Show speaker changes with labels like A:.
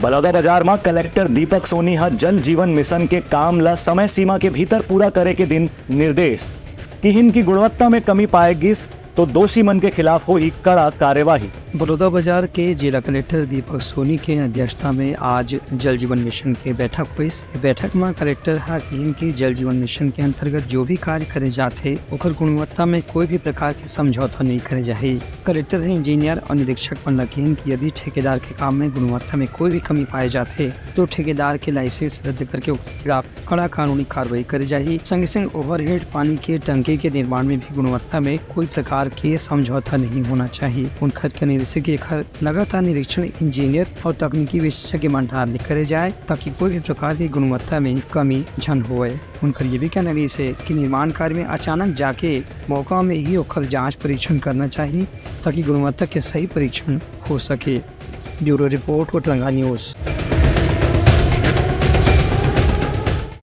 A: बलौदाबाजार में कलेक्टर दीपक सोनी हा जल जीवन मिशन के काम ला समय सीमा के भीतर पूरा करे के दिन निर्देश कि इनकी गुणवत्ता में कमी पाएगी तो दोषी मन के खिलाफ हो ही कड़ा कार्यवाही।
B: बलौदाबाजार के जिला कलेक्टर दीपक सोनी के अध्यक्षता में आज जल जीवन मिशन के बैठक हुई। बैठक में कलेक्टर हाकिम के जल जीवन मिशन के अंतर्गत जो भी कार्य करे जाते ओकर गुणवत्ता में कोई भी प्रकार के समझौता नहीं करे जाए। कलेक्टर इंजीनियर और निरीक्षक पर लकीन कि यदि ठेकेदार के काम में गुणवत्ता में कोई भी कमी पाए जाते तो ठेकेदार के लाइसेंस रद्द करके उसके खिलाफ कड़ा कानूनी कार्रवाई करे जाए। संग संग ओवरहेड पानी के टंकी के निर्माण में भी गुणवत्ता में कोई प्रकार के समझौता नहीं होना चाहिए। उनखर के लगातार निरीक्षण इंजीनियर और तकनीकी विशेषज्ञ मंत्रालय करे जाए ताकि कोई भी प्रकार की गुणवत्ता में कमी झन होए। उनका ये भी कहना है कि निर्माण कार्य में अचानक जाके मौका में ही ओकर जांच परीक्षण करना चाहिए ताकि गुणवत्ता के सही परीक्षण हो सके। Bureau report, Vatranga news.